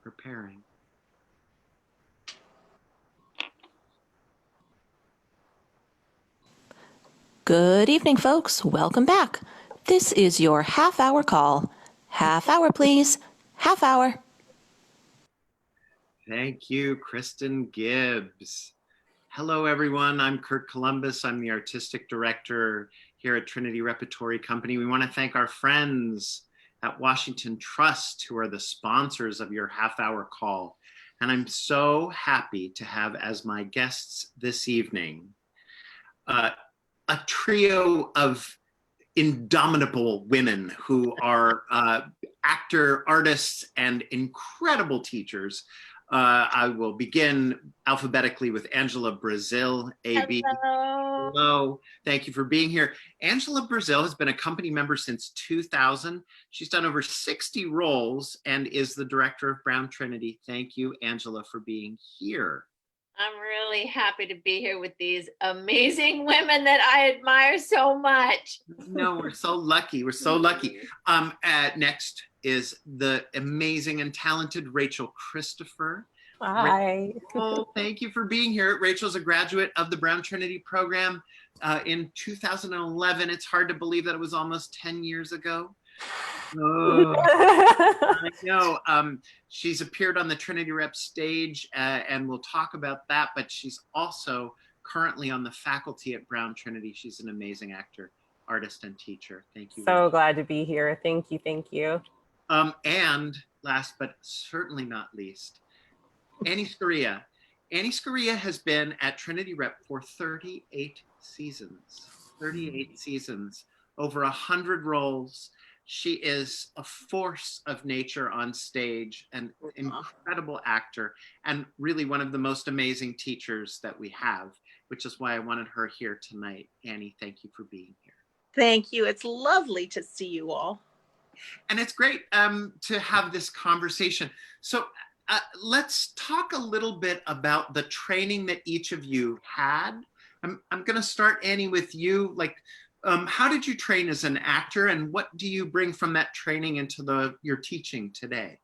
preparing. Good evening, folks. Welcome back. This is your half-hour call. Half hour, please. Half hour. Thank you, Kristen Gibbs. Hello, everyone. I'm Curt Columbus. I'm the artistic director here at Trinity Repertory Company. We want to thank our friends at Washington Trust, who are the sponsors of your half-hour call. And I'm so happy to have as my guests this evening a trio of indomitable women who are actor, artists, and incredible teachers. I will begin alphabetically with Angela Brazil, AB. Hello. Hello, thank you for being here. Angela Brazil has been a company member since 2000. She's done over 60 roles and is the director of Brown Trinity. Thank you, Angela, for being here. I'm really happy to be here with these amazing women that I admire so much. No, we're so lucky. We're so lucky. Next is the amazing and talented Rachel Christopher. Hi. Oh, thank you for being here. Rachel's a graduate of the Brown Trinity program in 2011. It's hard to believe that it was almost 10 years ago. Oh, I know. She's appeared on the Trinity Rep stage and we'll talk about that, but she's also currently on the faculty at Brown Trinity. She's an amazing actor, artist, and teacher. Thank you. So glad to be here. Thank you. Thank you. And last but certainly not least, Annie Scurria. Annie Scurria has been at Trinity Rep for 38 seasons. 38 seasons, over 100 roles. She is a force of nature on stage, an incredible actor, and really one of the most amazing teachers that we have, which is why I wanted her here tonight. Annie, thank you for being here. Thank you. It's lovely to see you all. And it's great to have this conversation. So let's talk a little bit about the training that each of you had. I'm going to start, Annie, with you. Like, how did you train as an actor, and what do you bring from that training into your teaching today?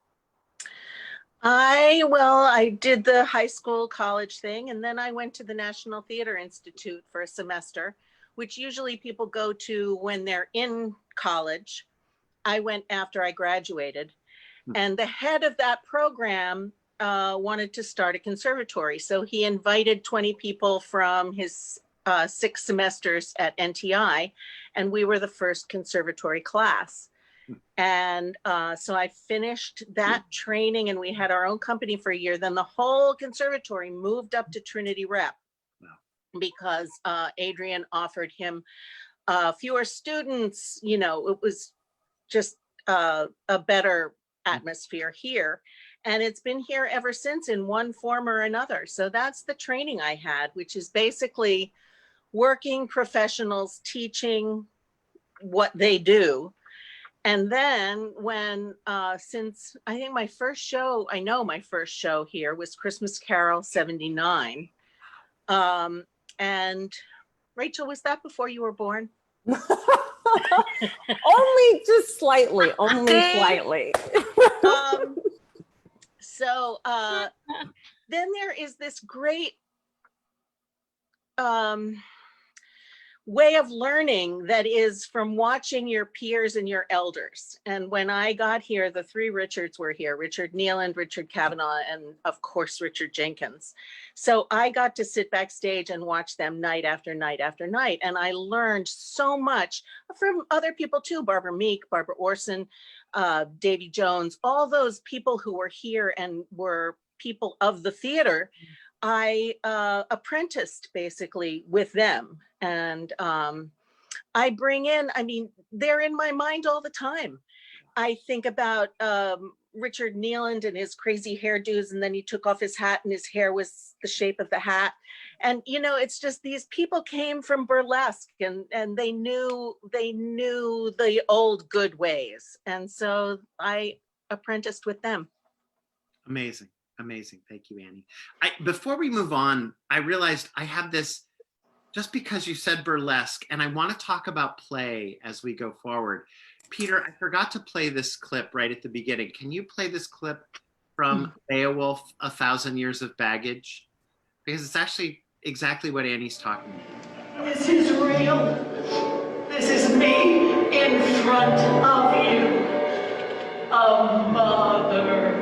I did the high school college thing, and then I went to the National Theater Institute for a semester, which usually people go to when they're in college. I went after I graduated, and the head of that program wanted to start a conservatory. So he invited 20 people from his 6 semesters at NTI, and we were the first conservatory class. And so I finished that training, and we had our own company for a year. Then the whole conservatory moved up to Trinity Rep because Adrian offered him fewer students. You know, it was just a better atmosphere here. And it's been here ever since in one form or another. So that's the training I had, which is basically working professionals teaching what they do. And then when, since I think my first show here was Christmas Carol 79. And Rachel, was that before you were born? Only just slightly, only slightly. So then there is this great way of learning that is from watching your peers and your elders. And when I got here, the 3 Richards were here: Richard Nealand, Richard Kavanaugh, and of course, Richard Jenkins. So I got to sit backstage and watch them night after night after night. And I learned so much from other people too: Barbara Meek, Barbara Orson, Davy Jones, all those people who were here and were people of the theater. I apprenticed basically with them. And I bring in, I mean, they're in my mind all the time. I think about Richard Nealand and his crazy hairdos, and then he took off his hat and his hair was the shape of the hat. And, you know, it's just these people came from burlesque and they knew the old good ways. And so I apprenticed with them. Amazing. Amazing. Thank you, Annie. Before we move on, I realized I have this, just because you said burlesque, and I want to talk about play as we go forward. Peter, I forgot to play this clip right at the beginning. Can you play this clip from Beowulf, A Thousand Years of Baggage, because it's actually exactly what Annie's talking about. This is real. This is me in front of you. A mother,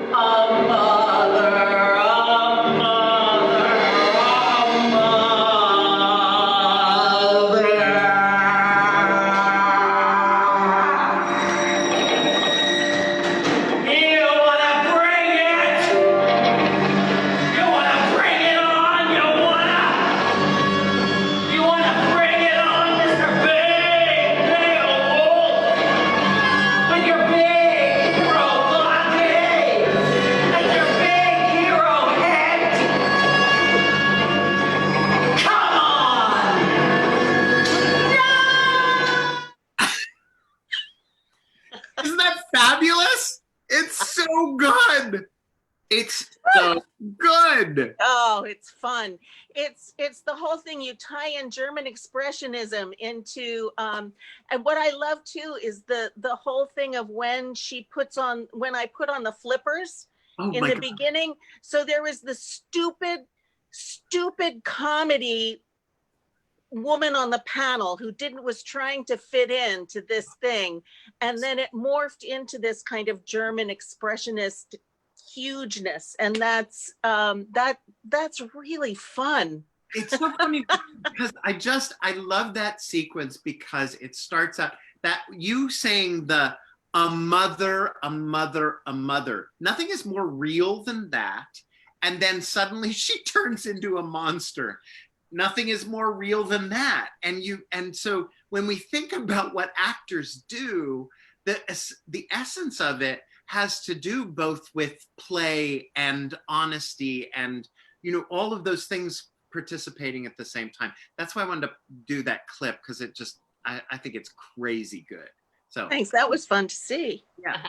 a mother, a mother, a mother. You wanna bring it? You wanna bring it on? You wanna bring it on, Mr. Big Beowulf? With your big hero body and your big hero head. Come on! Isn't that fabulous? It's so good. It's so good. Oh, it's fun. It's the whole thing. You tie in German expressionism into and what I love too is the whole thing of when I put on the flippers Oh in my the God. beginning. So there was the stupid comedy woman on the panel who was trying to fit into this thing, and then it morphed into this kind of German expressionist hugeness, and that's really fun. It's so funny because I love that sequence because it starts out that you saying a mother, a mother, a mother. Nothing is more real than that. And then suddenly she turns into a monster. Nothing is more real than that. And so when we think about what actors do, the essence of it has to do both with play and honesty and, all of those things participating at the same time. That's why I wanted to do that clip, because it just, I think it's crazy good. So Thanks, that was fun to see. yeah.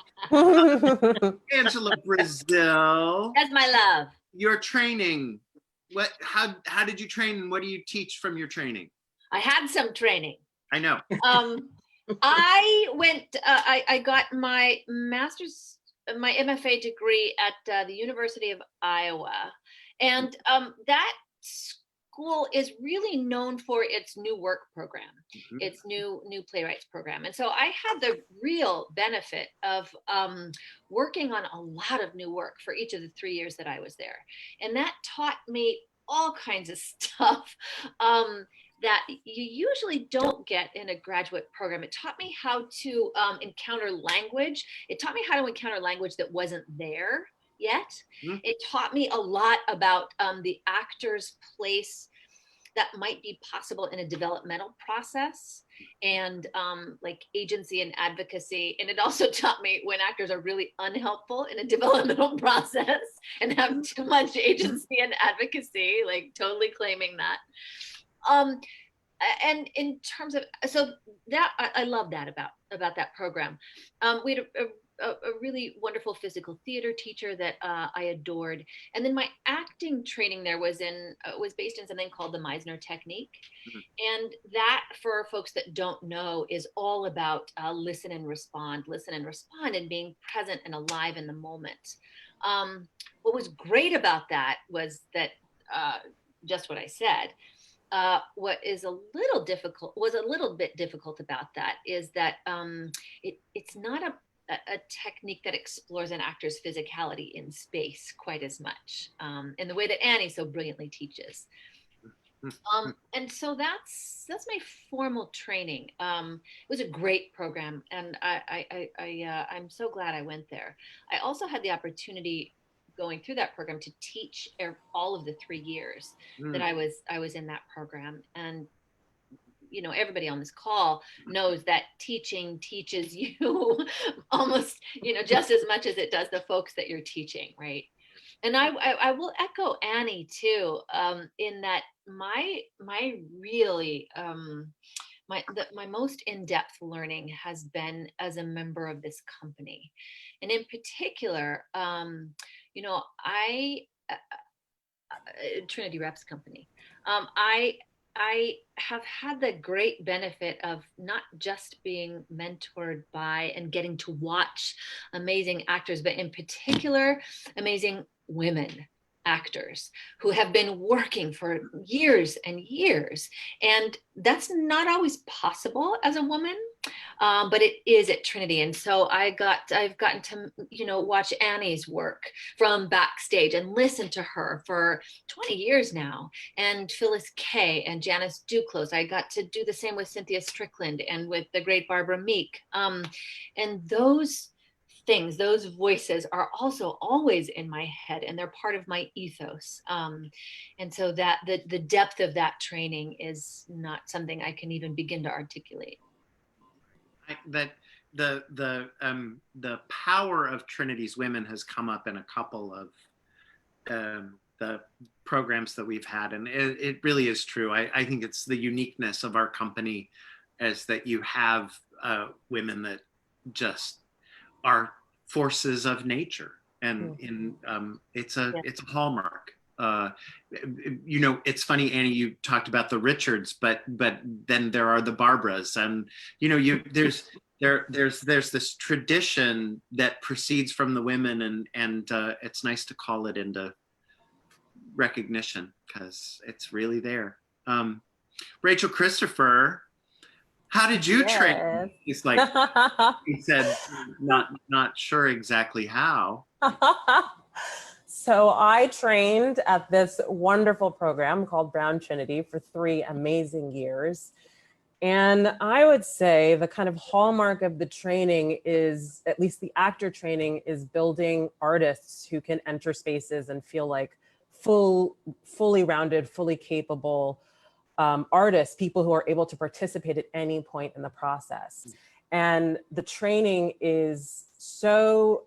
Angela Brazil, That's my love. your training. How did you train, and what do you teach from your training? I had some training. I know. I went, I got my master's, my MFA degree at the University of Iowa. And that school is really known for its new work program, its new playwrights program. And so I had the real benefit of working on a lot of new work for each of the 3 years that I was there. And that taught me all kinds of stuff that you usually don't get in a graduate program. It taught me how to encounter language. It taught me how to encounter language that wasn't there yet. It taught me a lot about the actor's place that might be possible in a developmental process, and like agency and advocacy. And it also taught me when actors are really unhelpful in a developmental process and have too much agency and advocacy, like totally claiming that. And in terms of, so that I love that about that program. We had a really wonderful physical theater teacher that I adored, and then my acting training there was based in something called the Meisner technique, and that, for folks that don't know, is all about listen and respond, and being present and alive in the moment. What was great about that was that just what I said. What is a little bit difficult about that is that it's not a technique that explores an actor's physicality in space quite as much, in the way that Annie so brilliantly teaches. And so that's my formal training. It was a great program, and I'm so glad I went there. I also had the opportunity, going through that program, to teach all of the 3 years that I was in that program. And everybody on this call knows that teaching teaches you almost just as much as it does the folks that you're teaching, right? And I will echo Annie too, in that my really my most in-depth learning has been as a member of this company, and in particular, Trinity Reps Company. I I have had the great benefit of not just being mentored by and getting to watch amazing actors, but in particular, amazing women actors who have been working for years and years. And that's not always possible as a woman, but it is at Trinity. And so I've gotten to, watch Annie's work from backstage and listen to her for 20 years now, and Phyllis Kay and Janice Duclos. I got to do the same with Cynthia Strickland and with the great Barbara Meek. And those things, those voices are also always in my head, and they're part of my ethos. And so that the depth of that training is not something I can even begin to articulate. That the power of Trinity's women has come up in a couple of the programs that we've had, and it really is true. I think it's the uniqueness of our company, as that you have women that just are forces of nature, and it's a hallmark. It's funny, Annie, you talked about the Richards, but then there are the Barbaras, and there's this tradition that proceeds from the women, and it's nice to call it into recognition because it's really there. Rachel Christopher, how did you train? He's like, he said, not sure exactly how. So I trained at this wonderful program called Brown Trinity for 3 amazing years. And I would say the kind of hallmark of the training is, at least the actor training, is building artists who can enter spaces and feel like fully rounded, fully capable artists, people who are able to participate at any point in the process. And the training is so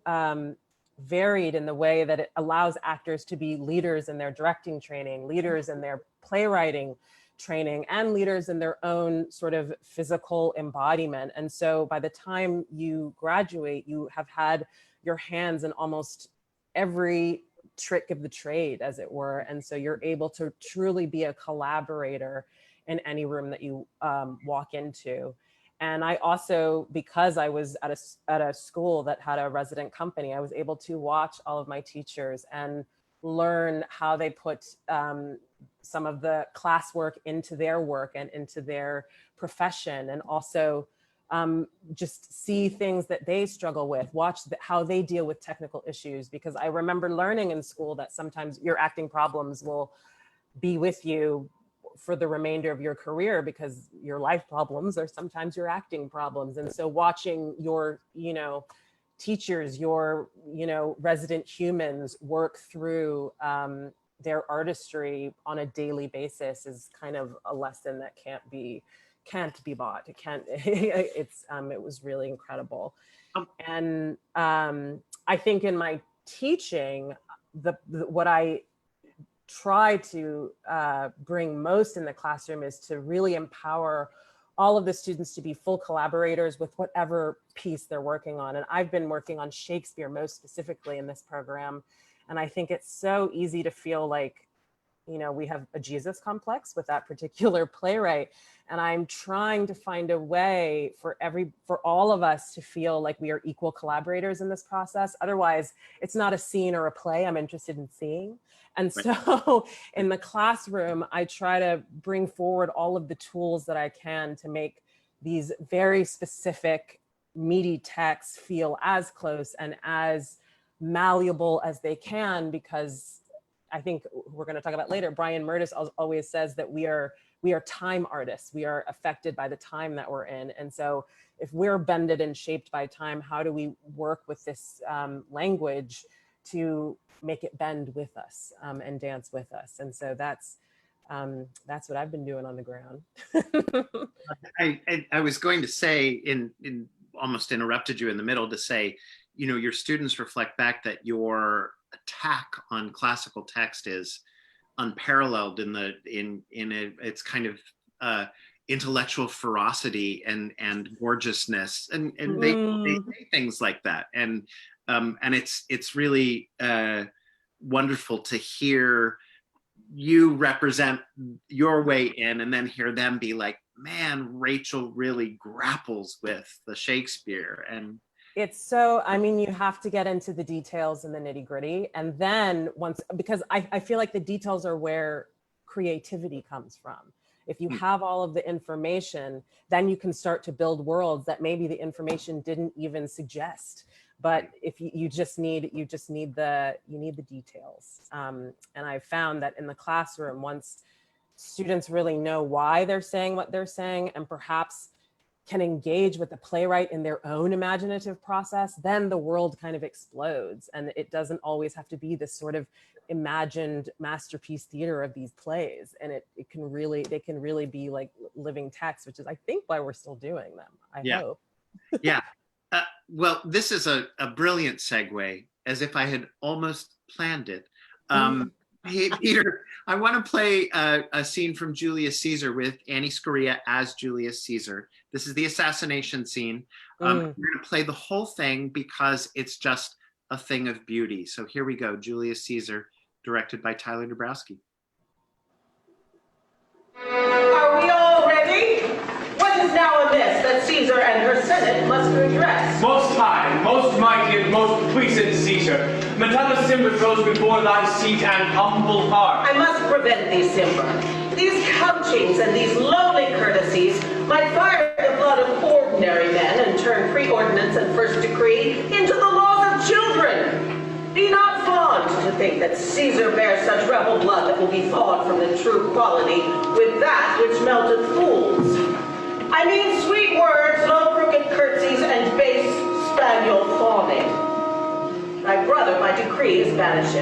varied in the way that it allows actors to be leaders in their directing training, leaders in their playwriting training, and leaders in their own sort of physical embodiment. And so by the time you graduate, you have had your hands in almost every trick of the trade, as it were. And so you're able to truly be a collaborator in any room that you walk into. And I also, because I was at a school that had a resident company, I was able to watch all of my teachers and learn how they put some of the classwork into their work and into their profession, and also just see things that they struggle with, watch how they deal with technical issues. Because I remember learning in school that sometimes your acting problems will be with you for the remainder of your career, because your life problems are sometimes your acting problems. And so watching your, teachers, your, resident humans work through their artistry on a daily basis is kind of a lesson that can't be bought. It was really incredible. And I think in my teaching, what I try to bring most in the classroom is to really empower all of the students to be full collaborators with whatever piece they're working on. And I've been working on Shakespeare most specifically in this program. And I think it's so easy to feel like, we have a Jesus complex with that particular playwright. And I'm trying to find a way for all of us to feel like we are equal collaborators in this process. Otherwise, it's not a scene or a play I'm interested in seeing. And so in the classroom, I try to bring forward all of the tools that I can to make these very specific, meaty texts feel as close and as malleable as they can, because I think we're going to talk about later, Brian Murtis always says that we are time artists. We are affected by the time that we're in. And so if we're bended and shaped by time, how do we work with this language to make it bend with us and dance with us? And so that's what I've been doing on the ground. I was going to say, in almost interrupted you in the middle to say, your students reflect back that your attack on classical text is unparalleled in its kind of intellectual ferocity and gorgeousness, and they say things like that, and it's really wonderful to hear you represent your way in, and then hear them be like, man, Rachel really grapples with the Shakespeare. And it's so, I mean, you have to get into the details and the nitty gritty. And then once, because I feel like the details are where creativity comes from. If you have all of the information, then you can start to build worlds that maybe the information didn't even suggest. But if you just need the details. And I've found that in the classroom, once students really know why they're saying what they're saying, and perhaps can engage with the playwright in their own imaginative process, then the world kind of explodes. And it doesn't always have to be this sort of imagined masterpiece theater of these plays. And they can really be like living text, which is, I think, why we're still doing them, I hope. Yeah. Well, this is a brilliant segue, as if I had almost planned it. Hey, Peter, I want to play a scene from Julius Caesar with Annie Scurria as Julius Caesar. This is the assassination scene. We're going to play the whole thing because it's just a thing of beauty. So here we go, Julius Caesar, directed by Tyler Dabrowski. Are we all ready? What is now amiss that Caesar and her Senate must redress? Most high, most mighty, and most puissant Caesar, Metellus Cimber goes before thy seat and humble heart. I must prevent thee, Cimber. These couchings and these lowly courtesies might fire the blood of ordinary men and turn pre-ordinance and first decree into the laws of children. Be not fond to think that Caesar bears such rebel blood that will be thawed from the true quality with that which melteth fools. I mean sweet words, low crooked curtsies, and base spaniel fawning. Thy brother by decree is banished.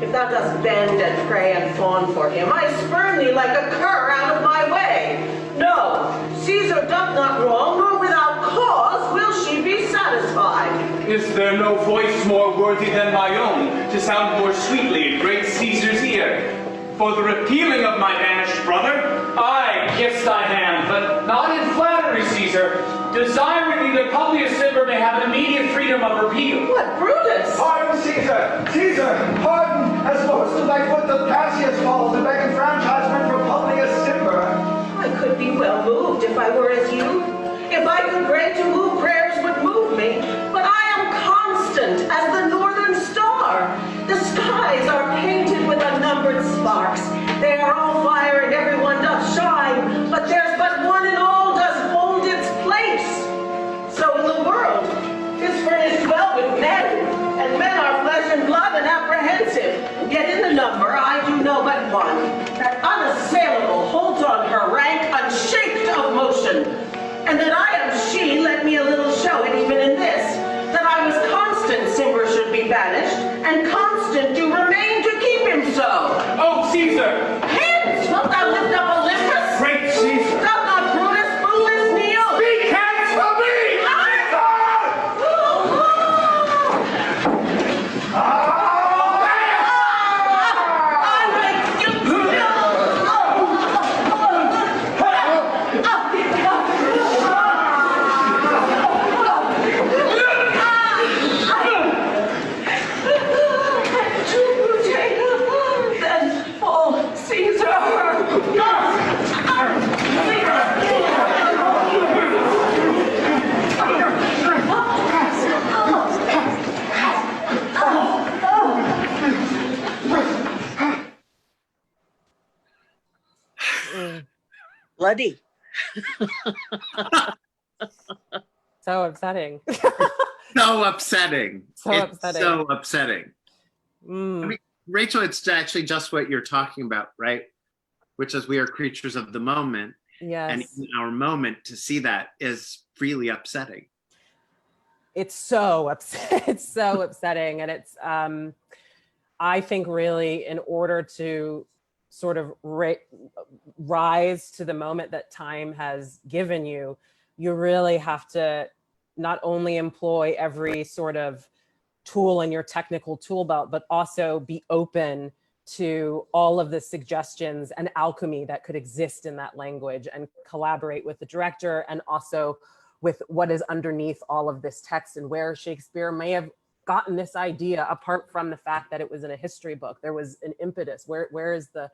If thou dost bend and pray and fawn for him, I spurn thee like a cur out of my way. No, Caesar doth not wrong, nor without cause will she be satisfied. Is there no voice more worthy than my own to sound more sweetly in great Caesar's ear? For the repealing of my banished brother, I kiss thy hand, but not in flattery, Caesar, desiring that Publius Cimber may have immediate freedom of repeal. What, Brutus? Pardon, Caesar! Caesar, pardon, as most to thy foot the Cassius falls to beg enfranchisement for Publius Cimber. I could be well moved if I were as you. If I could pray to move, prayers would move me. But I am constant as the northern star. The skies are painted with unnumbered sparks. They are all fire and everyone doth shine. But there's but one and all does hold its place. So in the world is furnished well with men. And men are flesh and blood and apprehensive. Yet in the number I do know but one, that unassailable holds on her rank unshaked of motion. And that I am she, let me a little show it even in this, that I was constant Cimber should be banished, and constant do remain to keep him so. Oh, Caesar! Hence, wilt thou lift up Olympus? Great Caesar! Doth not Brutus foolish kneel? Speak hence from me! Bloody. So upsetting. So upsetting. So It's upsetting. so upsetting. I mean, Rachel, it's actually just what you're talking about, right? Which is we are creatures of the moment. Yes. And in our moment, to see that is really upsetting. It's so it's so upsetting. And it's I think really in order to sort of rise to the moment that time has given you, you really have to not only employ every sort of tool in your technical tool belt, but also be open to all of the suggestions and alchemy that could exist in that language, and collaborate with the director and also with what is underneath all of this text, and where Shakespeare may have gotten this idea apart from the fact that it was in a history book? There was an impetus. Where is the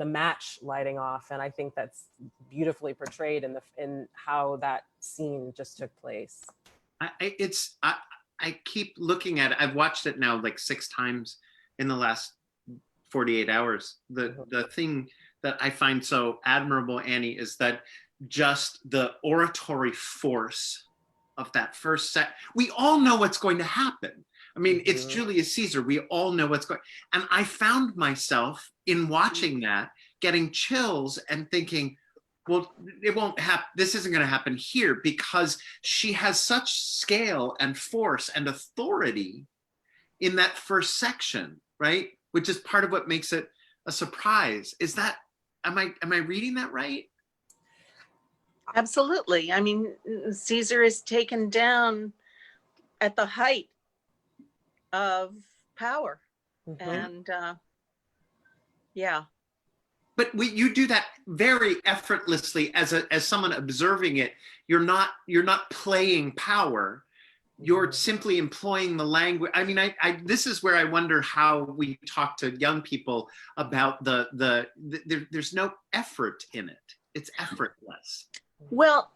match lighting off? And I think that's beautifully portrayed in how that scene just took place. I keep looking at it. I've watched it now like 6 times in the last 48 hours. The thing that I find so admirable, Annie, is that just the oratory force of that first set. We all know what's going to happen. I mean, it's Julius Caesar. We all know what's going. And I found myself in watching that getting chills and thinking, well, it won't happen. This isn't going to happen here, because she has such scale and force and authority in that first section, right? Which is part of what makes it a surprise. Is that, am I reading that right? Absolutely. I mean, Caesar is taken down at the height of power. And yeah. But you do that very effortlessly as someone observing it. You're not playing power. You're simply employing the language. I mean, this is where I wonder how we talk to young people about there's no effort in it. It's effortless. Well,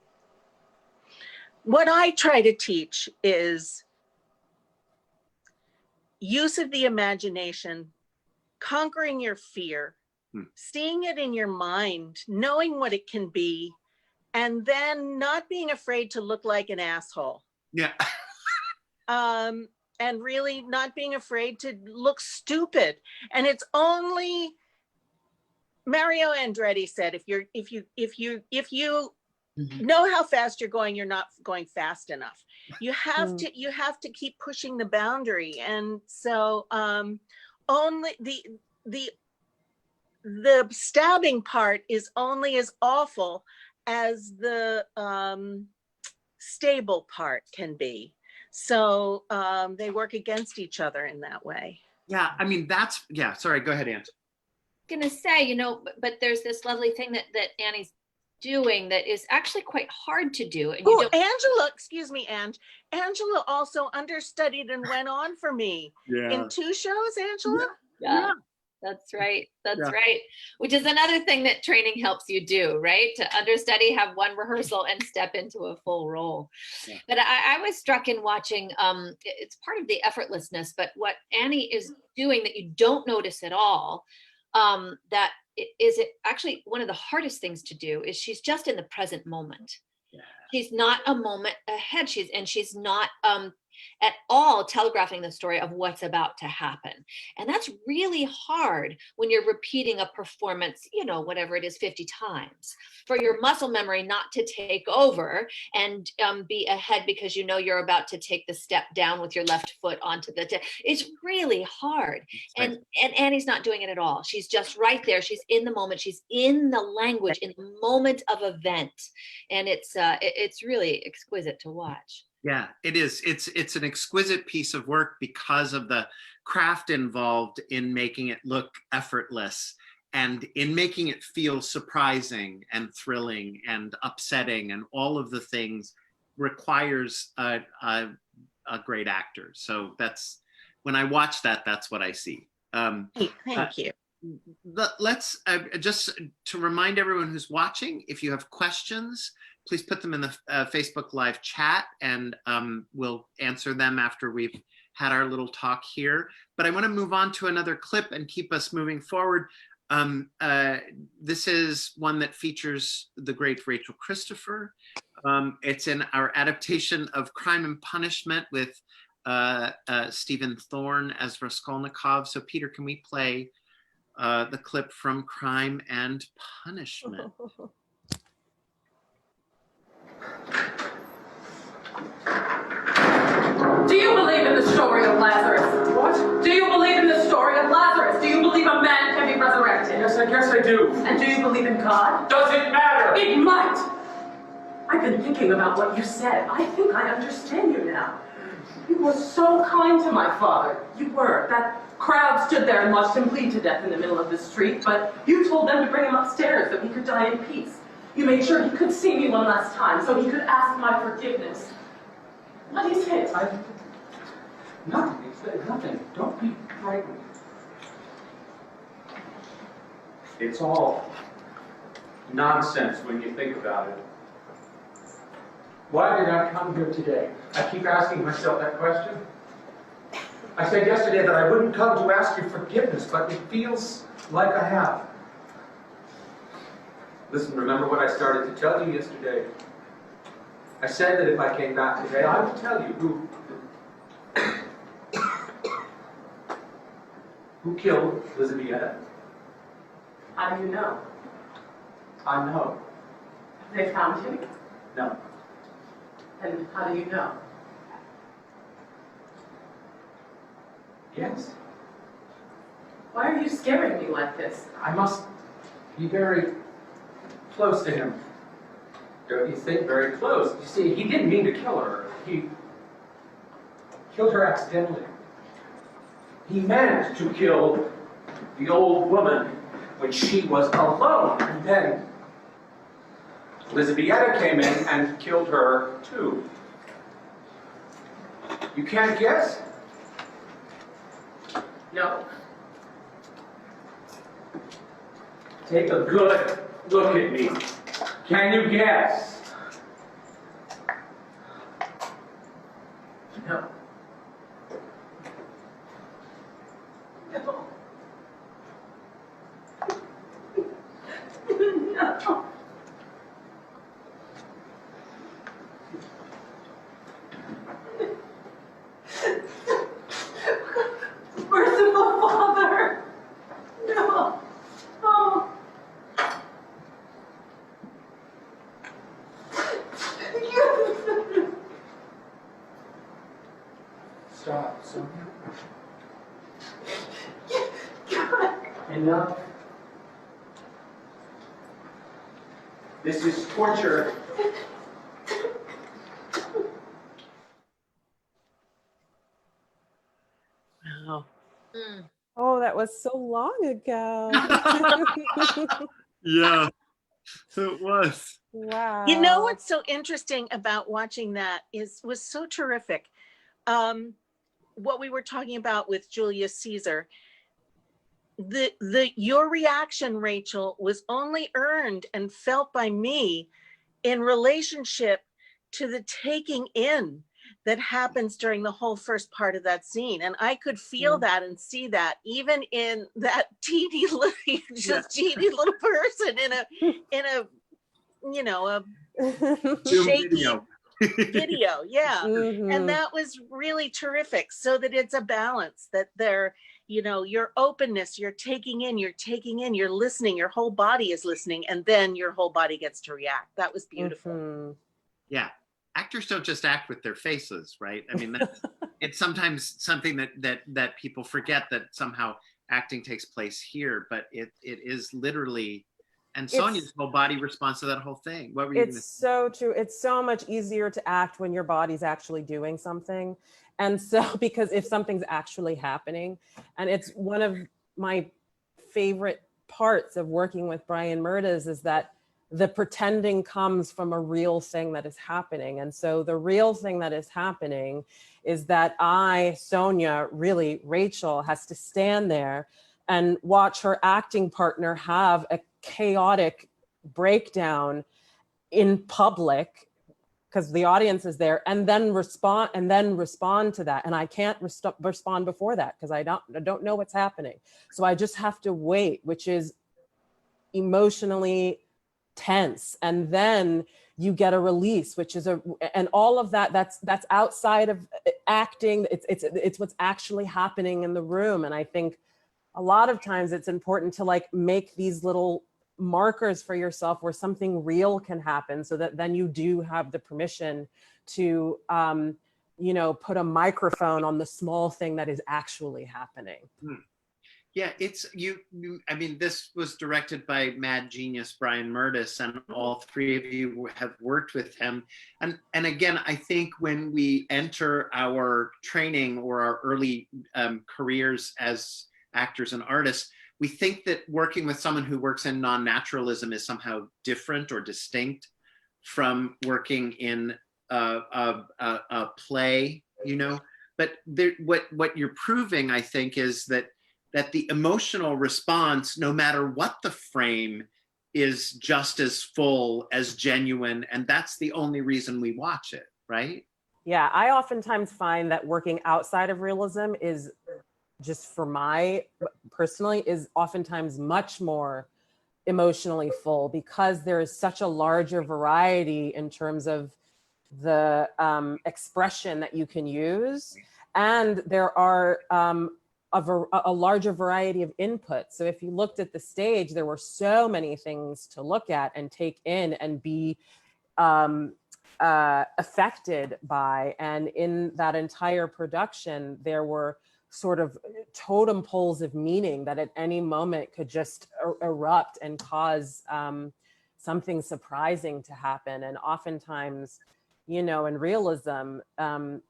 what I try to teach is use of the imagination, conquering your fear, seeing it in your mind, knowing what it can be, and then not being afraid to look like an asshole. Yeah. And really not being afraid to look stupid. And it's only Mario Andretti said, if you know how fast you're not going fast enough. You have to keep pushing the boundary. And so only the stabbing part is only as awful as the stable part can be. So they work against each other in that way. Yeah, I mean, sorry, go ahead, Anne. I'm gonna say, but there's this lovely thing that Annie's doing that is actually quite hard to do. And Angela, excuse me, Angela also understudied and went on for me in 2 shows, Angela? Yeah. That's right. Right. Which is another thing that training helps you do, right? To understudy, have 1 rehearsal, and step into a full role. Yeah. But I was struck in watching, it's part of the effortlessness, but what Annie is doing that you don't notice at all, that is actually one of the hardest things to do, is she's just in the present moment. Yeah. She's not a moment ahead. She's not at all telegraphing the story of what's about to happen. And that's really hard when you're repeating a performance, whatever it is, 50 times, for your muscle memory not to take over and be ahead because you're about to take the step down with your left foot onto the it's really hard. And Annie's not doing it at all. She's just right there. She's in the moment. She's in the language, in the moment of event. And it's really exquisite to watch. Yeah, it is. It's an exquisite piece of work because of the craft involved in making it look effortless and in making it feel surprising and thrilling and upsetting, and all of the things requires a great actor. So that's, when I watch that, that's what I see. Thank you. Let's just to remind everyone who's watching, if you have questions, please put them in the Facebook Live chat, and we'll answer them after we've had our little talk here. But I want to move on to another clip and keep us moving forward. This is one that features the great Rachel Christopher. It's in our adaptation of Crime and Punishment with Stephen Thorne as Raskolnikov. So Peter, can we play the clip from Crime and Punishment? Do you believe in the story of Lazarus? What? Do you believe in the story of Lazarus? Do you believe a man can be resurrected? Yes, I guess I do. And do you believe in God? Does it matter? It might. I've been thinking about what you said. I think I understand you now. You were so kind to my father. You were. That crowd stood there and watched him bleed to death in the middle of the street, but you told them to bring him upstairs so he could die in peace. You made sure he could see me one last time so he could ask my forgiveness. What is it? Nothing. It's nothing. Don't be frightened. It's all nonsense when you think about it. Why did I come here today? I keep asking myself that question. I said yesterday that I wouldn't come to ask you forgiveness, but it feels like I have. Listen, remember what I started to tell you yesterday? I said that if I came back today, I would tell you who killed Elizabeth. How do you know? I know. They found him? No. And how do you know? Yes. Why are you scaring me like this? I must be very close to him. Don't you think? Very close. You see, he didn't mean to kill her. He killed her accidentally. He meant to kill the old woman when she was alone. And then Elizabeth came in and killed her too. You can't guess? No. Take a good look at me. Can you guess? No. No. No. Merciful Father! No! Oh! Stop, Sonia. God. Enough. This is torture. Wow. Mm. Oh, that was so long ago. Yeah, so it was. Wow. You know what's so interesting about watching that was so terrific. What we were talking about with Julius Caesar, your reaction, Rachel, was only earned and felt by me in relationship to the taking in that happens during the whole first part of that scene. And I could feel that and see that even in that teeny little, teeny little person in a you know, a shaky video. Yeah. Mhm. And that was really terrific, so that it's a balance, that they're, your openness, you're taking in, you're listening, your whole body is listening, and then your whole body gets to react. That was beautiful. Mhm. Yeah, actors don't just act with their faces, right? I mean, it's sometimes something that people forget, that somehow acting takes place here, but it is literally. And Sonia's whole body responds to that whole thing. What were you going to say? It's so true. It's so much easier to act when your body's actually doing something. And so, because if something's actually happening, and it's one of my favorite parts of working with Brian Murdas, is that the pretending comes from a real thing that is happening. And so the real thing that is happening is that Sonia, really Rachel, has to stand there and watch her acting partner have a chaotic breakdown in public, because the audience is there, and then respond to that. And I can't respond before that, because I don't know what's happening. So I just have to wait, which is emotionally tense. And then you get a release, which is and all of that's outside of acting. It's what's actually happening in the room. And I think a lot of times it's important to make these little markers for yourself where something real can happen, so that then you do have the permission to put a microphone on the small thing that is actually happening. Yeah, it's I mean, this was directed by mad genius Brian Murdas, and all three of you have worked with him. And again, I think when we enter our training or our early careers as actors and artists, we think that working with someone who works in non-naturalism is somehow different or distinct from working in play, you know. But there, what you're proving, I think, is that the emotional response, no matter what the frame, is just as full, as genuine, and that's the only reason we watch it, right? Yeah, I oftentimes find that working outside of realism is just for my personally is oftentimes much more emotionally full because there is such a larger variety in terms of the expression that you can use, and there are a larger variety of inputs. So if you looked at the stage, there were so many things to look at and take in and be affected by. And in that entire production, there were sort of totem poles of meaning that at any moment could just erupt and cause something surprising to happen. And oftentimes, you know, in realism,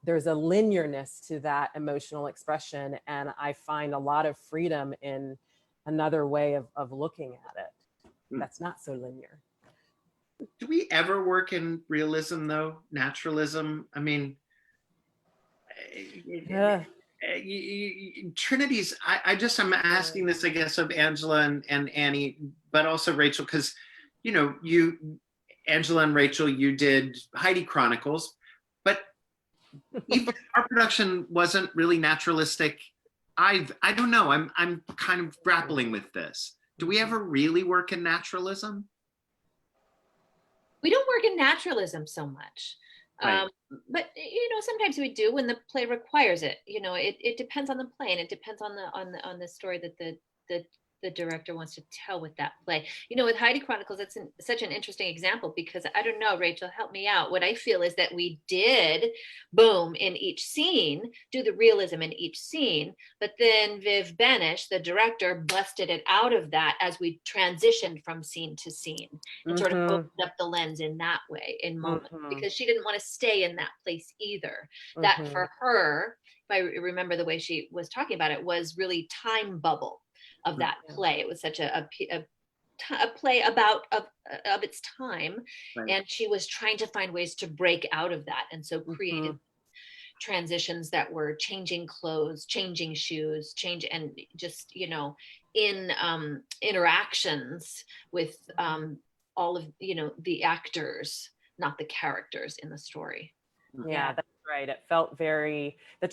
there's a linearness to that emotional expression. And I find a lot of freedom in another way of looking at it that's not so linear. Do we ever work in realism though? Naturalism? I mean, Yeah. Trinity's, I'm asking this, I guess, of Angela and Annie, but also Rachel, because, you know, Angela and Rachel, you did Heidi Chronicles, but even our production wasn't really naturalistic. I don't know. I'm kind of grappling with this. Do we ever really work in naturalism? We don't work in naturalism so much. Right. But you know, sometimes we do when the play requires it. You know, it depends on the play, and it depends on the story that the director wants to tell with that play. You know, with Heidi Chronicles, it's such an interesting example because I don't know, Rachel, help me out. What I feel is that we did, boom, in each scene, do the realism in each scene, but then Viv Benish, the director, busted it out of that as we transitioned from scene to scene and sort of opened up the lens in that way, in moments, because she didn't want to stay in that place either. That for her, if I remember the way she was talking about it, was really time bubble of that play. It was such a play about of its time, Right. and she was trying to find ways to break out of that, and so created transitions that were changing clothes, changing shoes, and just, you know, in interactions with all of, you know, the actors, not the characters in the story. Yeah, that's right. It felt very, the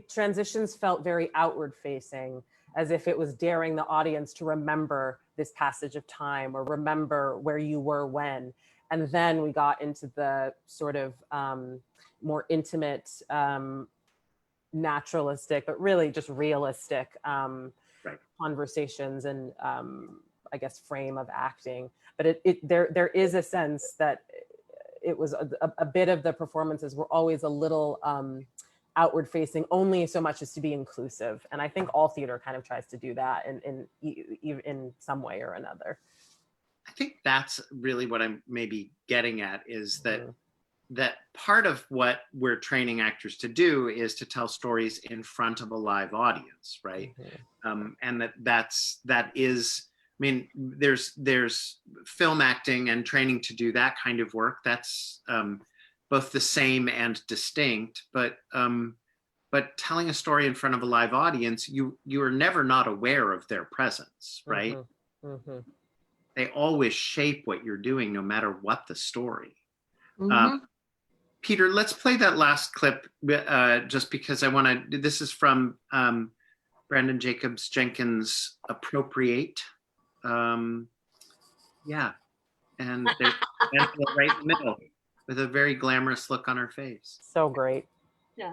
transitions felt very outward facing, as if it was daring the audience to remember this passage of time or remember where you were when. And then we got into the sort of more intimate, naturalistic, but really just realistic conversations and I guess frame of acting. But there is a sense that it was a bit of the performances were always a little outward facing, only so much as to be inclusive. And I think all theater kind of tries to do that in some way or another. I think that's really what I'm maybe getting at, is that part of what we're training actors to do is to tell stories in front of a live audience, right? And that is, I mean, there's film acting and training to do that kind of work. That's both the same and distinct, but telling a story in front of a live audience, you are never not aware of their presence, right? They always shape what you're doing, no matter what the story. Peter, let's play that last clip just because I want to. This is from Brandon Jacobs Jenkins' Appropriate. Yeah, and there's Angela right in the middle with a very glamorous look on her face. So great. Yeah.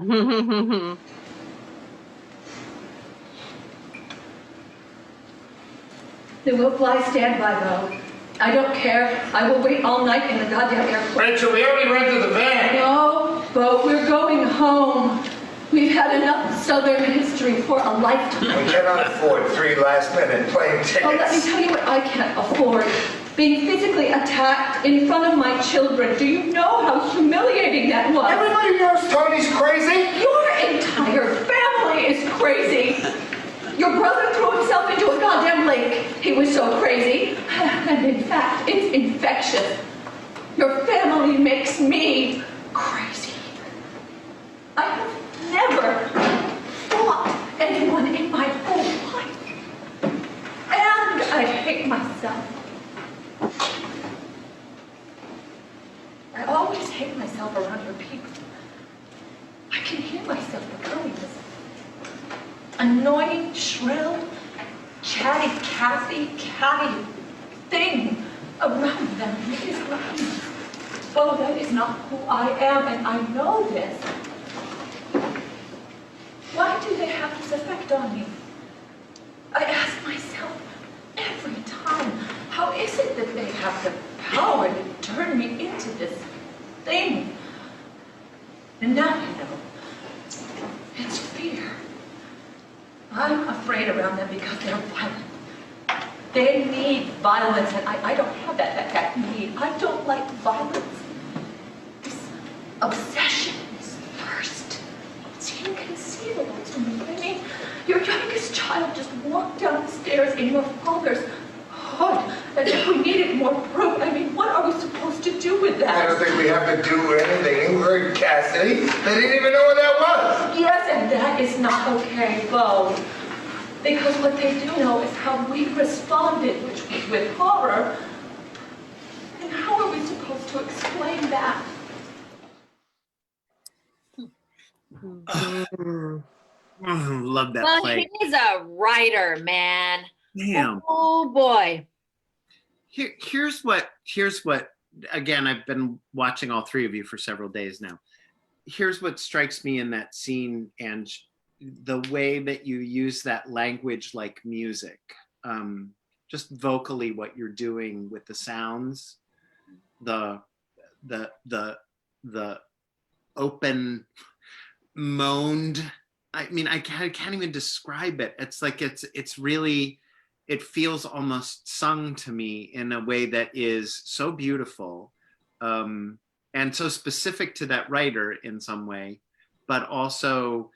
Then we'll fly standby, though. I don't care. I will wait all night in the goddamn airport. Rachel, we already rented the van. No, but we're going home. We've had enough Southern history for a lifetime. We cannot afford 3 last-minute plane tickets. Oh, let me tell you what I can't afford. Being physically attacked in front of my children. Do you know how humiliating that was? Everybody knows Tony's crazy. Your entire family is crazy. Your brother threw himself into a goddamn lake. He was so crazy. And in fact, it's infectious. Your family makes me crazy. I have never fought anyone in my whole life. And I hate myself. I always hate myself around your people. I can hear myself becoming this annoying, shrill, chatty catty thing around them. It is not me. Oh, that is not who I am, and I know this. Why do they have this effect on me? I ask myself every time, how is it that they have the power to turn me into this thing? And now I know. It's fear. I'm afraid around them because they're violent. They need violence, and I don't have that need. I don't like violence. This obsession, this thirst, it's inconceivable to me. I mean, your youngest child just walked down the stairs in your father's hood as if we needed more proof. I mean, what are we supposed to do with that? I don't think we have to do anything. You heard Cassidy. They didn't even know what that was. Yes, and that is not okay, Bo. Because what they do know is how we responded, which was with horror. And how are we supposed to explain that? Love that Well, play. he's a writer, man. Damn. Oh boy. Here's what, again, I've been watching all three of you for several days now. Here's what strikes me in that scene, and the way that you use that language like music, just vocally what you're doing with the sounds, the open moaned, I mean, I can't even describe it. It's like, it's really, it feels almost sung to me in a way that is so beautiful, and so specific to that writer in some way, but also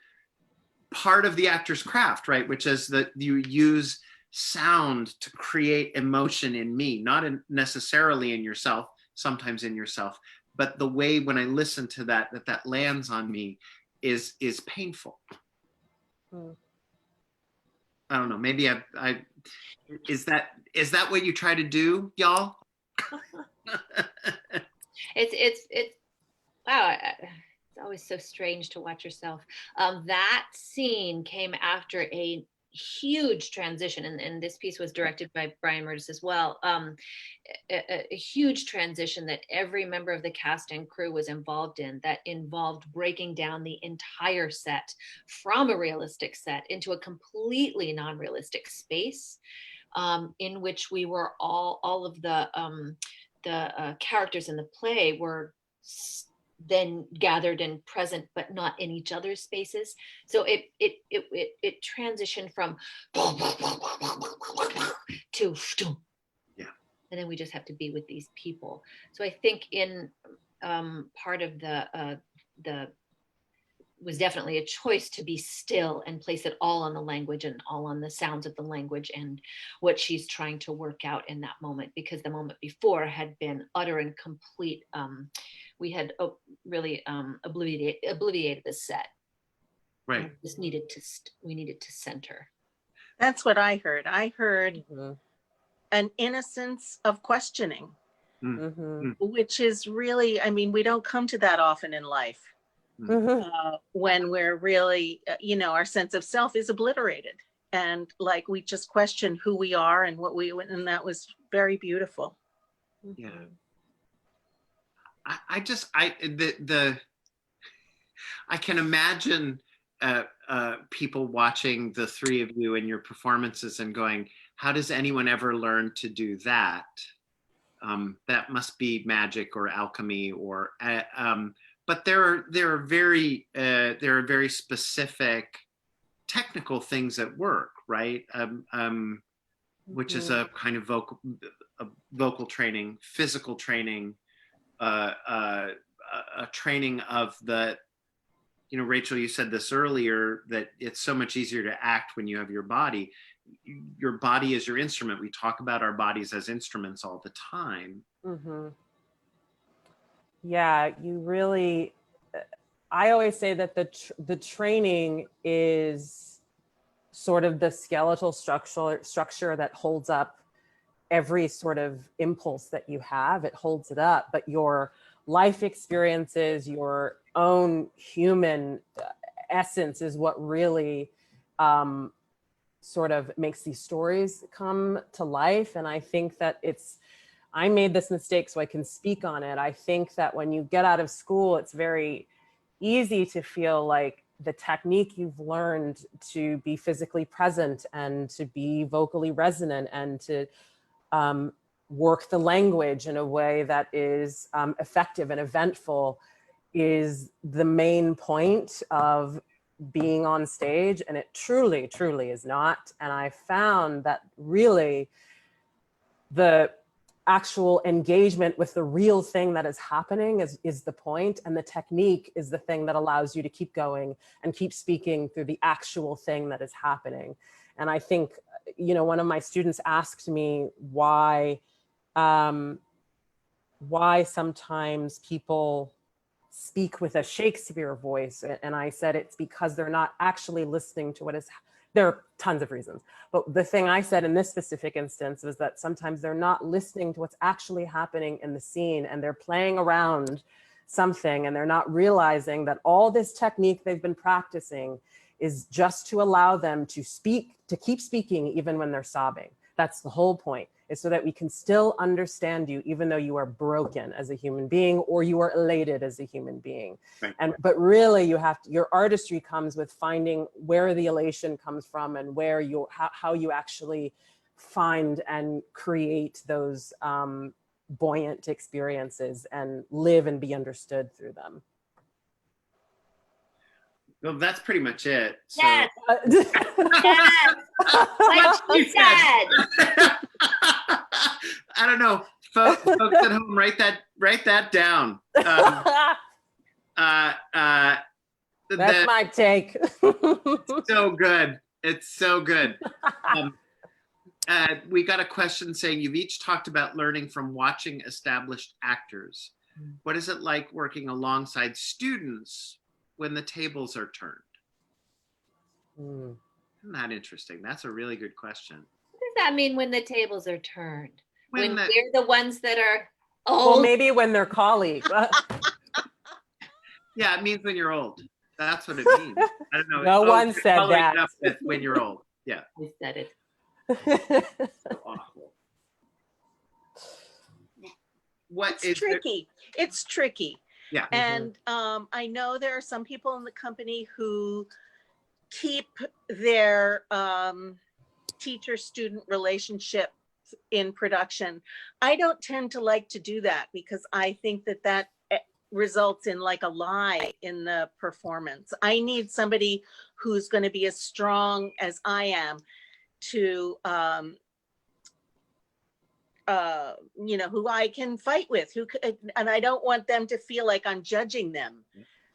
part of the actor's craft, right? Which is that you use sound to create emotion in me, not necessarily in yourself, sometimes in yourself, but the way when I listen to that lands on me is painful. I don't know, maybe is that what you try to do, y'all? It's wow. It's always so strange to watch yourself. That scene came after a huge transition, and this piece was directed by Brian Murtis as well. A huge transition that every member of the cast and crew was involved in, that involved breaking down the entire set from a realistic set into a completely non-realistic space, in which we were all of the characters in the play were then gathered and present, but not in each other's spaces. So it transitioned from to, yeah, and then we just have to be with these people. So I think in part of the was definitely a choice to be still and place it all on the language and all on the sounds of the language and what she's trying to work out in that moment, because the moment before had been utter and complete. We had really obliterated the set. Right. We needed to center. That's what I heard. I heard an innocence of questioning, which is really, I mean, we don't come to that often in life. When we're really, our sense of self is obliterated, and like we just question who we are and what we, and that was very beautiful. Yeah. I can imagine people watching the three of you and your performances and going, how does anyone ever learn to do that? That must be magic or alchemy, or but there are very specific technical things at work, right? Which is a kind of vocal training, physical training, a training of the, Rachel, you said this earlier, that it's so much easier to act when you have your body. Your body is your instrument. We talk about our bodies as instruments all the time. Yeah, you really, I always say that the training is sort of the skeletal structure that holds up every sort of impulse that you have. It holds it up, but your life experiences, your own human essence is what really sort of makes these stories come to life. And I think that I made this mistake so I can speak on it. I think that when you get out of school, it's very easy to feel like the technique you've learned to be physically present and to be vocally resonant and to work the language in a way that is effective and eventful is the main point of being on stage. And it truly, truly is not. And I found that really the actual engagement with the real thing that is happening is the point, and the technique is the thing that allows you to keep going and keep speaking through the actual thing that is happening. And I think, you know, one of my students asked me why sometimes people speak with a Shakespeare voice, and I said it's because they're not actually listening to what is. There are tons of reasons, but the thing I said in this specific instance was that sometimes they're not listening to what's actually happening in the scene, and they're playing around something, and they're not realizing that all this technique they've been practicing is just to allow them to speak, to keep speaking even when they're sobbing. That's the whole point, is so that we can still understand you even though you are broken as a human being or you are elated as a human being. Right. But really you have to, your artistry comes with finding where the elation comes from and where how you actually find and create those buoyant experiences and live and be understood through them. Well, that's pretty much it. So. Yes. Yes. Like she said. I don't know, folks at home, write that down. That's my take. It's so good. It's so good. We got a question saying you've each talked about learning from watching established actors. What is it like working alongside students when the tables are turned? Isn't that interesting? That's a really good question. What does that mean when the tables are turned? When we're the ones that are old? Well, maybe when they're colleagues. Yeah, it means when you're old. That's what it means. I don't know. No one said that. Up with when you're old. Yeah. I said it. So awful. It's tricky. It's tricky. Yeah. And I know there are some people in the company who keep their teacher-student relationship in production. I don't tend to like to do that because I think that results in like a lie in the performance. I need somebody who's going to be as strong as I am to you know, who I can fight with, and I don't want them to feel like I'm judging them.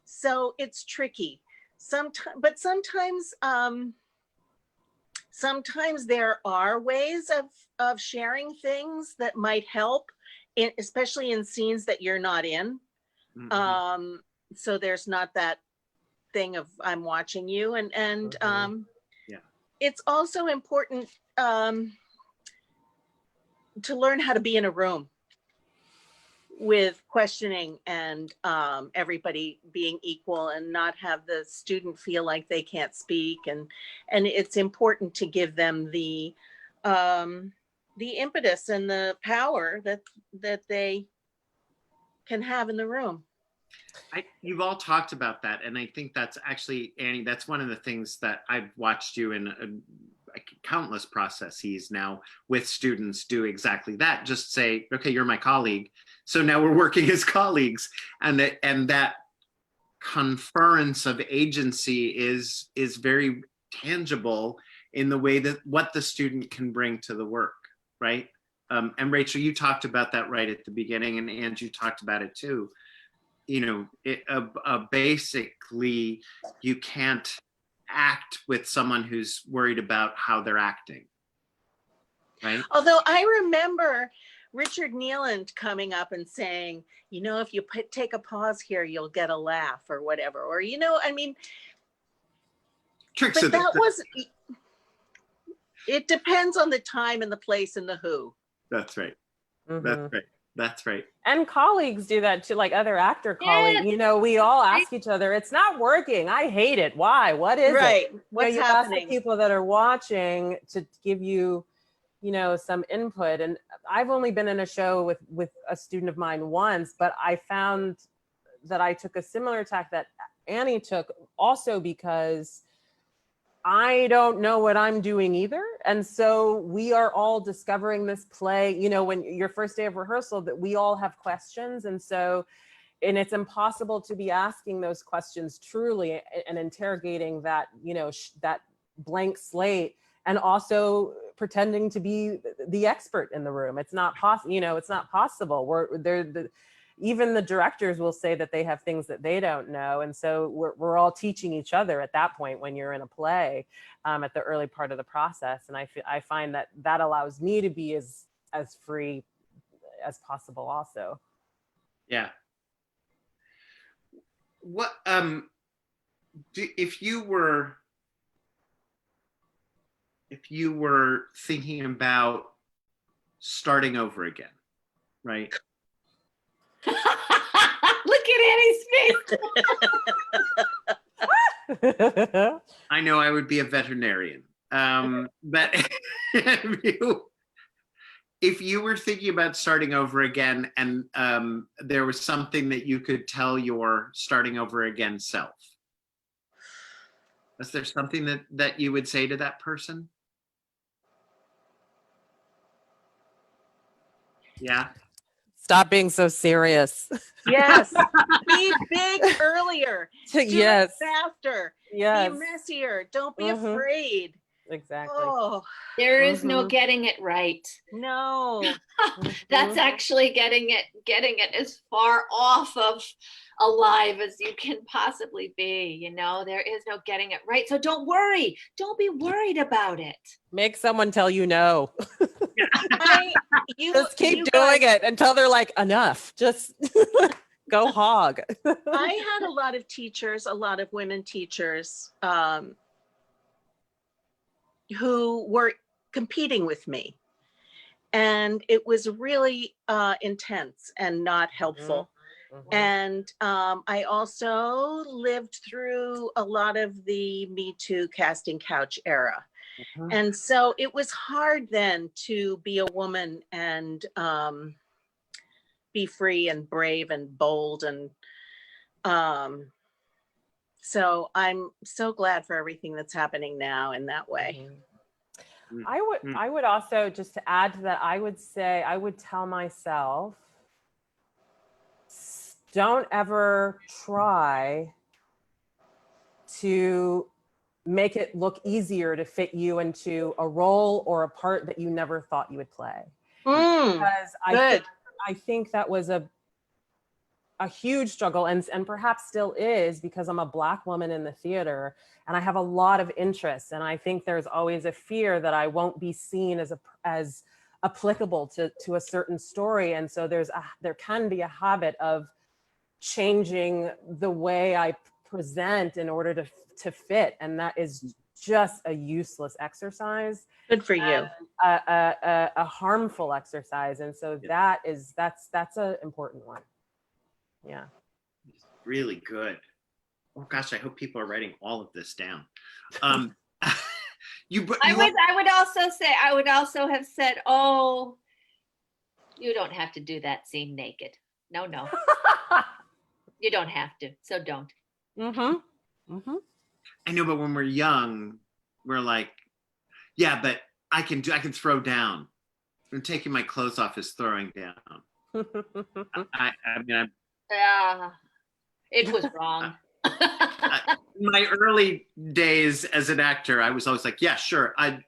So it's tricky. But sometimes there are ways of sharing things that might help, especially in scenes that you're not in. So there's not that thing of I'm watching you, and it's also important to learn how to be in a room with questioning and everybody being equal and not have the student feel like they can't speak, and it's important to give them the impetus and the power that they can have in the room. You've all talked about that, and I think that's actually, Annie, that's one of the things that I've watched you in countless processes now with students do exactly that. Just say, okay, you're my colleague, so now we're working as colleagues, and that conference of agency is very tangible in the way that what the student can bring to the work, right? And Rachel, you talked about that right at the beginning, and Andrew talked about it too. You know, basically, you can't act with someone who's worried about how they're acting, right? Although I remember Richard Nealand coming up and saying, you know, if you take a pause here, you'll get a laugh or whatever. Or, you know, I mean, Tricks but that was, it depends on the time and the place and the who. That's right. Mhm. That's right. That's right. And colleagues do that too, like other actor colleagues. Yes. You know, we all ask each other, it's not working. I hate it. Why? What is it? Right. You What's know, you ask the happening? people that are watching to give you, you know, some input. And I've only been in a show with a student of mine once, but I found that I took a similar tack that Annie took, also because I don't know what I'm doing either. And so we are all discovering this play, you know, when your first day of rehearsal, that we all have questions. And so, and it's impossible to be asking those questions truly and interrogating that, you know, that blank slate, and also pretending to be the expert in the room. It's not possible, you know, it's not possible. Even the directors will say that they have things that they don't know. And so we're all teaching each other at that point when you're in a play, at the early part of the process. And I find that allows me to be as free as possible also. Yeah. What, if you were thinking about starting over again, right? Look at Annie's face. I know I would be a veterinarian, but if you were thinking about starting over again, and there was something that you could tell your starting over again self, is there something that you would say to that person? Yeah. Stop being so serious. Yes. Be big earlier. Do Yes. it faster. Yes. Be messier. Don't be Mhm. afraid. Exactly. Oh, There is no getting it right. no. That's actually getting it as far off of alive as you can possibly be. You know, there is no getting it right. So don't worry. Don't be worried about it. Make someone tell you no. Just keep doing it until they're like, enough. Just go hog. I had a lot of teachers, a lot of women teachers, who were competing with me. And it was really intense and not helpful. Mhm. And I also lived through a lot of the Me Too casting couch era. Mhm. And so it was hard then to be a woman and be free and brave and bold. And so I'm so glad for everything that's happening now in that way. Mm-hmm. I would also, just to add to that, I would say, I would tell myself, don't ever try to make it look easier to fit you into a role or a part that you never thought you would play. Because I think that was a huge struggle, and perhaps still is, because I'm a Black woman in the theater and I have a lot of interests, and I think there's always a fear that I won't be seen as applicable to a certain story. And so there can be a habit of changing the way I present in order to fit, and that is just a useless exercise. Good for you. A harmful exercise. And so that's an important one. Yeah. Really good. Oh gosh, I hope people are writing all of this down. I would also have said, oh, you don't have to do that scene naked. No. You don't have to, so don't. I know, but when we're young, we're like, yeah, but I can throw down. And taking my clothes off is throwing down. It was wrong. My early days as an actor, I was always like, yeah, sure, I'll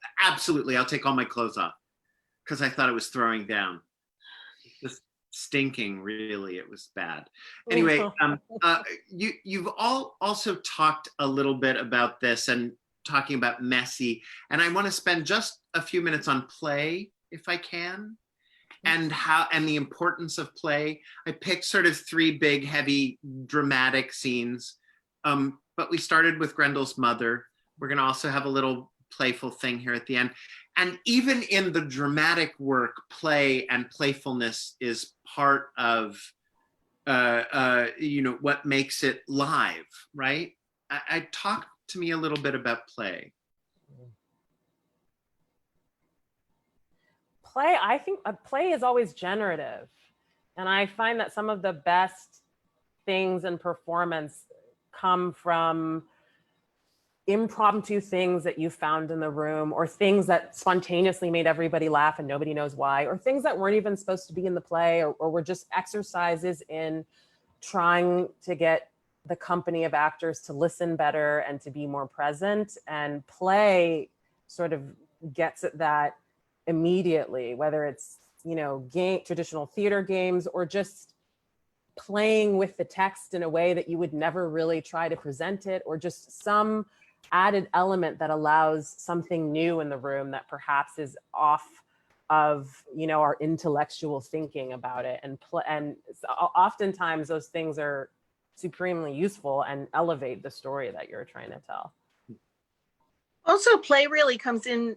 take all my clothes off, because I thought it was throwing down. Just stinking, really, it was bad. Anyway, you've all also talked a little bit about this and talking about messy, and I want to spend just a few minutes on play, if I can. and the importance of play. I picked sort of 3 big, heavy, dramatic scenes. But we started with Grendel's mother. We're gonna also have a little playful thing here at the end. And even in the dramatic work, play and playfulness is part of what makes it live, right? Talk to me a little bit about play. Play, I think play is always generative. And I find that some of the best things in performance come from impromptu things that you found in the room, or things that spontaneously made everybody laugh and nobody knows why, or things that weren't even supposed to be in the play, or were just exercises in trying to get the company of actors to listen better and to be more present. And play sort of gets at that immediately, whether it's, traditional theater games, or just playing with the text in a way that you would never really try to present it, or just some added element that allows something new in the room that perhaps is off of, our intellectual thinking about it. And oftentimes those things are supremely useful and elevate the story that you're trying to tell. Also, play really comes in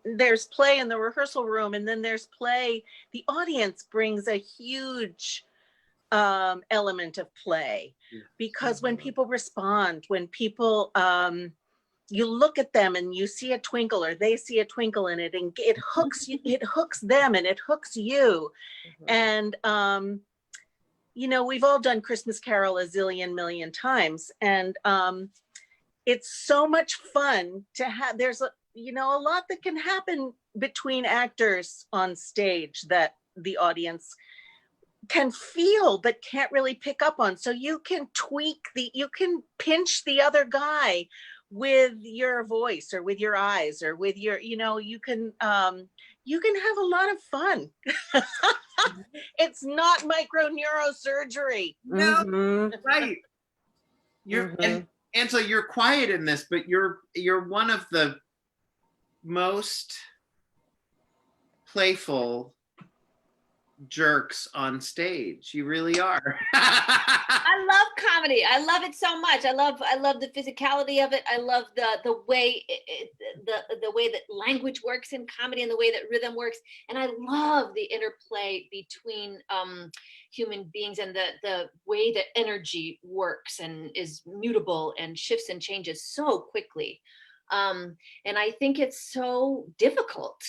there's play in the rehearsal room, and then there's play. The audience brings a huge element of play, because when people respond, when people you look at them and you see a twinkle, or they see a twinkle in it, and it hooks you, it hooks them, and it hooks you. And we've all done Christmas Carol a zillion million times, and it's so much fun to have. There's a lot that can happen between actors on stage that the audience can feel but can't really pick up on. So you can you can pinch the other guy with your voice, or with your eyes, or with your, you can have a lot of fun. It's not microneurosurgery. No, right. And so you're quiet in this, but you're one of the most playful jerks on stage. You really are. I love comedy. I love it so much. I love the physicality of it. I love the way the way that language works in comedy, and the way that rhythm works. And I love the interplay between human beings, and the way that energy works and is mutable and shifts and changes so quickly. And I think it's so difficult.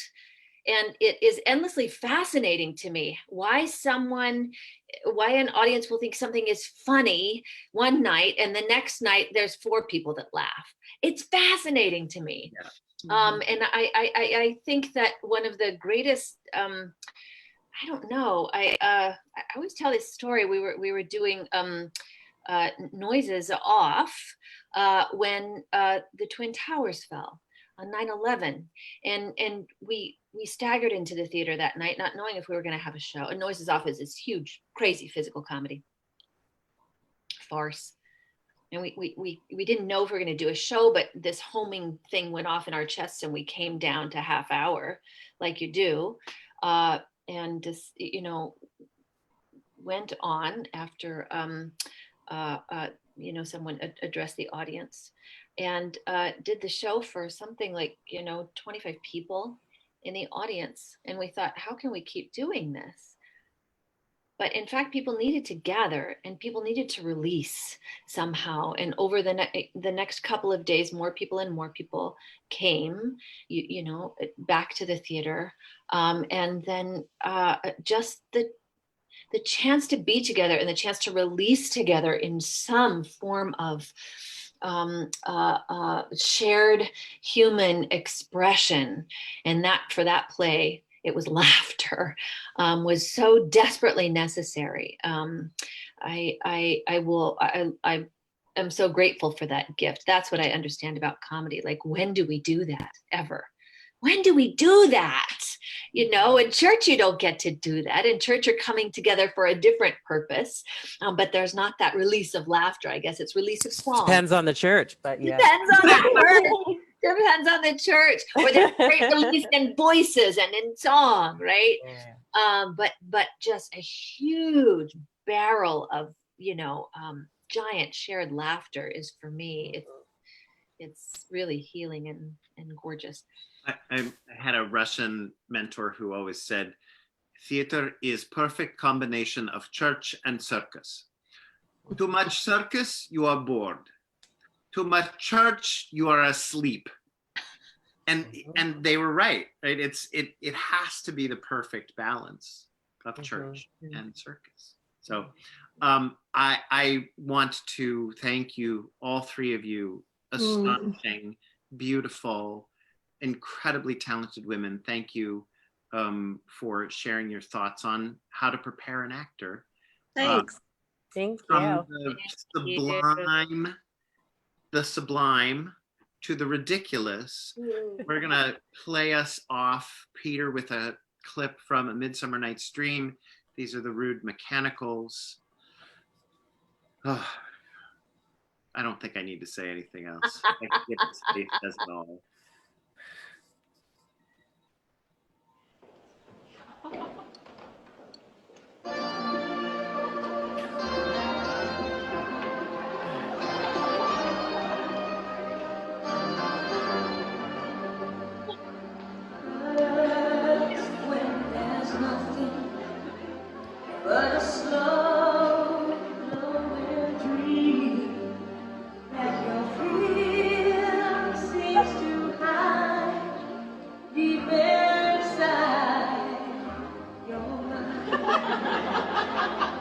And it is endlessly fascinating to me why an audience will think something is funny one night, and the next night there's 4 people that laugh. It's fascinating to me. Yeah. And I think that one of the greatest, I don't know, I always tell this story. We were doing noises off when the Twin Towers fell on 9/11, and we staggered into the theater that night, not knowing if we were going to have a show. And Noises Off is this huge, crazy physical comedy farce, and we didn't know if we were going to do a show, but this homing thing went off in our chests, and we came down to half hour, like you do, and just went on after someone addressed the audience, and did the show for something like 25 people in the audience. And we thought, how can we keep doing this? But in fact, people needed to gather, and people needed to release somehow. And over the next couple of days, more people and more people came, back to the theater. And then just the chance to be together, and the chance to release together in some form of shared human expression. And that, for that play, it was laughter, was so desperately necessary. I am so grateful for that gift. That's what I understand about comedy. Like, when do we do that ever? When do we do that? In church, you don't get to do that. In church, you're coming together for a different purpose, but there's not that release of laughter. I guess it's release of song. Depends on the church, but yeah. Depends on the church. Depends on the church. Or there's great release in voices and in song, right? But just a huge barrel of, giant shared laughter is, for me, it's really healing and gorgeous. I had a Russian mentor who always said, theater is perfect combination of church and circus. Too much circus, you are bored. Too much church, you are asleep. And they were right? It has to be the perfect balance of church and circus. So I want to thank you, all three of you, astonishing, beautiful, incredibly talented women. Thank you for sharing your thoughts on how to prepare an actor. Thanks. Thank From you. the sublime to the ridiculous. We're gonna play us off, Peter, with a clip from A Midsummer Night's Dream. These are the Rude Mechanicals. Oh, I don't think I need to say anything else. I think it says it all. But a slow, nowhere dream that your fear seems to hide deep inside your mind.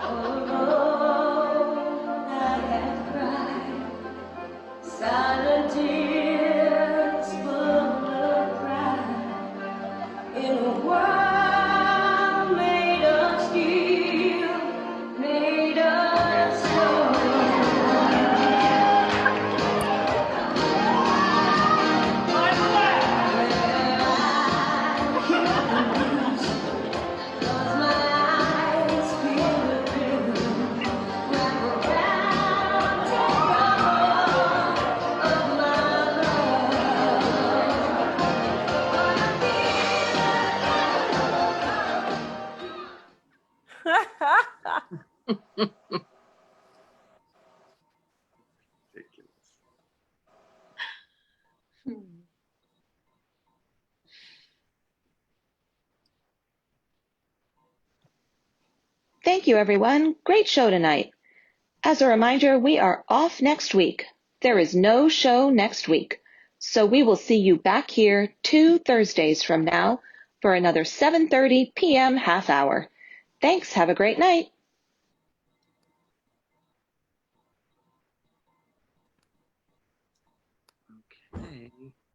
All alone I have cried silent tears full of pride in a world made of steel, made of stone. Where I can't lose, 'cause my eyes feel the rhythm wrap around the cover of my Ridiculous. Thank you, everyone. Great show tonight. As a reminder, we are off next week. There is no show next week. So we will see you back here 2 Thursdays from now for another 7:30 p.m. half hour. Thanks. Have a great night.